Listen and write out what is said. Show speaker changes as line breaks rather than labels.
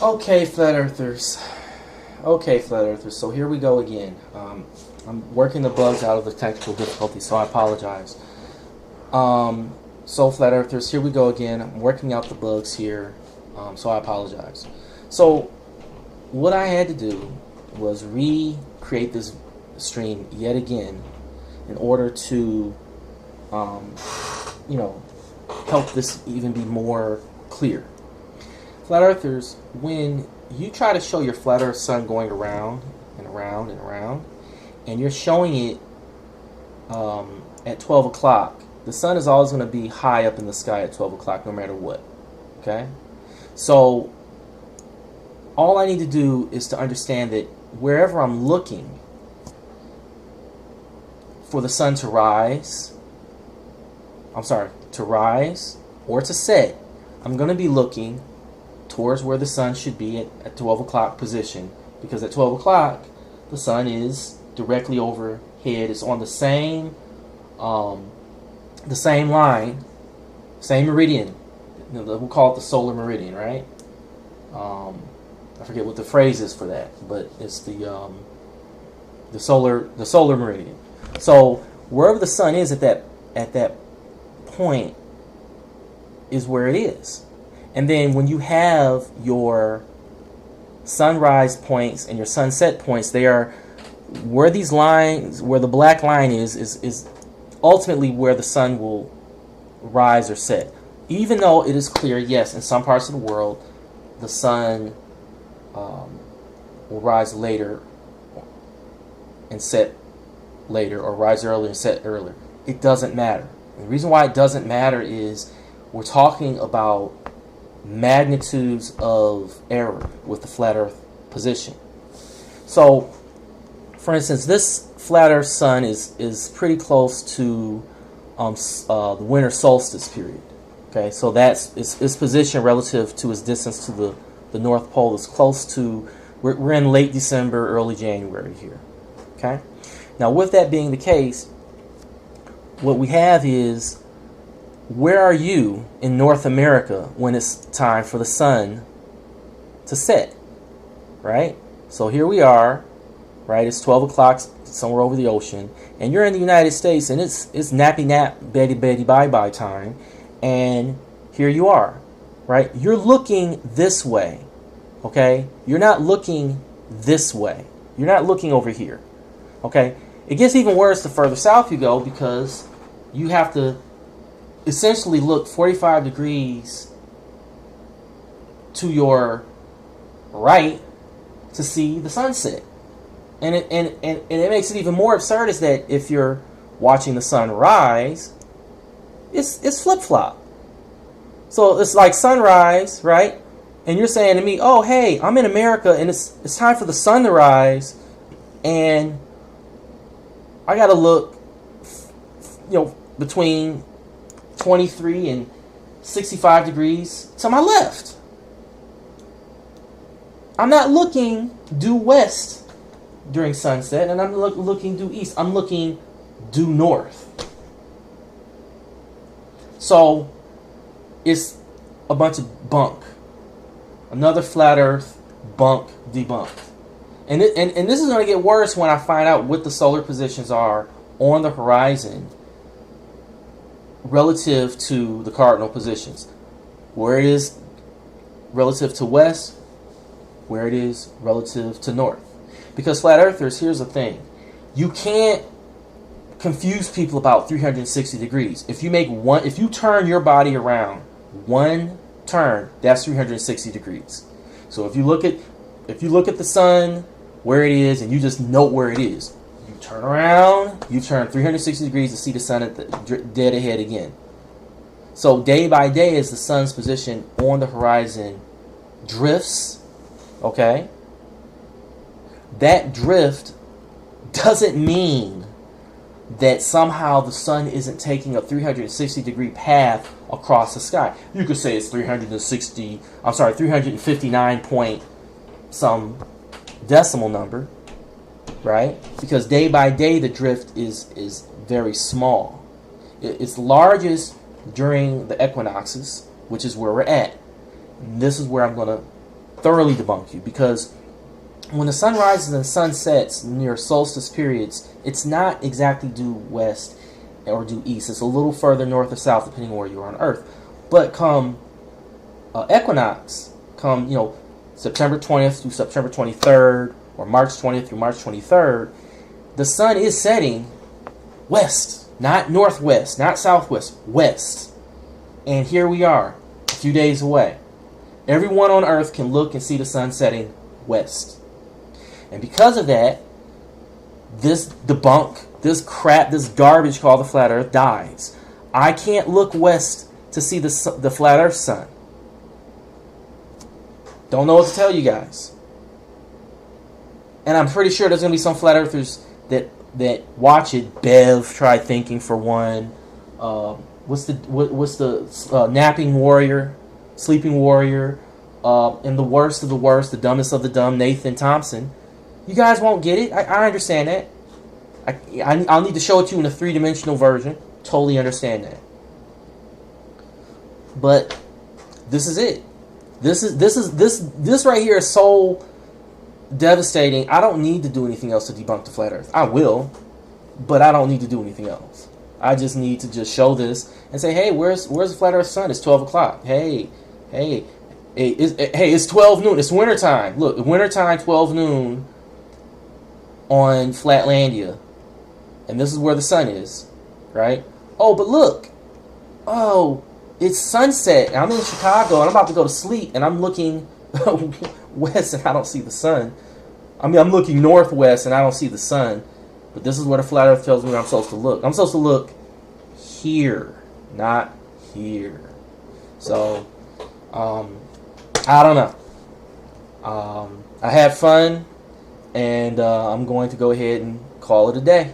Okay, flat earthers. Okay, flat earthers. So here we go again. I'm working the bugs out of the technical difficulty, so I apologize. So flat earthers, here we go again. I'm working out the bugs here, so I apologize. So what I had to do was recreate this stream yet again in order to, help this even be more clear. Flat earthers, when you try to show your flat earth sun going around and around and around, and you're showing it at 12 o'clock, the sun is always going to be high up in the sky at 12 o'clock no matter what. Okay? So all I need to do is to understand that wherever I'm looking for the sun to rise, to rise or to set, I'm going to be looking towards where the sun should be at 12 o'clock position, because at 12 o'clock the sun is directly overhead. It's on the same line, same meridian. We'll call it the solar meridian, right? I forget what the phrase is for that, but it's the solar meridian. So wherever the sun is at that point is where it is. And then when you have your sunrise points and your sunset points, they are where these lines, where the black line is ultimately where the sun will rise or set. Even though it is clear, yes, in some parts of the world, the sun will rise later and set later, or rise earlier and set earlier. It doesn't matter. And the reason why it doesn't matter is we're talking about magnitudes of error with the flat earth position. So for instance, this flat earth sun is pretty close to the winter solstice period. Okay, so that's its position relative to its distance to the North Pole is close to, we're in late December, early January here. Okay, now with that being the case, what we have is, where are you in North America when it's time for the sun to set, right? So here we are, right? It's 12 o'clock somewhere over the ocean, and you're in the United States, and it's nappy nap, betty betty bye bye time, and here you are, right? You're looking this way, okay? You're not looking this way. You're not looking over here, okay? It gets even worse the further south you go, because you have to essentially look 45 degrees to your right to see the sunset. And it makes it even more absurd is that if you're watching the sun rise, it's flip-flop. So it's like sunrise, right? And you're saying to me, oh, hey, I'm in America and it's time for the sun to rise, and I got to look, between 23 and 65 degrees to my left. I'm not looking due west during sunset, and I'm looking due east. I'm looking due north. So it's a bunch of bunk. Another flat earth bunk debunked. And this is going to get worse when I find out what the solar positions are on the horizon relative to the cardinal positions. Where it is relative to west, where it is relative to north. Because flat earthers, here's the thing. You can't confuse people about 360 degrees. If you turn your body around one turn, that's 360 degrees. So if you look at the sun where it is and you just note where it is, you turn around, you turn 360 degrees to see the sun at the dead ahead again. So day by day, as the sun's position on the horizon drifts, okay, that drift doesn't mean that somehow the sun isn't taking a 360 degree path across the sky. You could say it's 359 point some decimal number, right? Because day by day the drift is very small. It's largest during the equinoxes, which is where we're at. And this is where I'm going to thoroughly debunk you, because when the sun rises and sun sets near solstice periods, it's not exactly due west or due east. It's a little further north or south, depending on where you are on Earth. But come equinox, come September 20th through September 23rd, or March 20th through March 23rd, the sun is setting west, not northwest, not southwest, west. And here we are, a few days away. Everyone on Earth can look and see the sun setting west. And because of that, this debunk, this crap, this garbage called the flat Earth dies. I can't look west to see the flat Earth sun. Don't know what to tell you guys. And I'm pretty sure there's going to be some flat earthers that watch it. Bev tried thinking, for one. What's the napping warrior, sleeping warrior, and the worst of the worst, the dumbest of the dumb, Nathan Thompson. You guys won't get it. I understand that. I'll need to show it to you in a 3-dimensional version. Totally understand that. But this is it. This right here is so devastating. I don't need to do anything else to debunk the flat Earth. I will, but I don't need to do anything else. I just need to just show this and say, hey, where's the flat Earth sun? It's 12 o'clock. Hey, it's 12 noon. It's wintertime. Look, wintertime, 12 noon on Flatlandia. And this is where the sun is, right? Oh, but look. Oh, it's sunset. I'm in Chicago, and I'm about to go to sleep, and I'm looking west, and I don't see the sun. I mean, I'm looking northwest, and I don't see the sun. But this is where the flat Earth tells me I'm supposed to look. I'm supposed to look here, not here. So, I don't know. I had fun, and I'm going to go ahead and call it a day.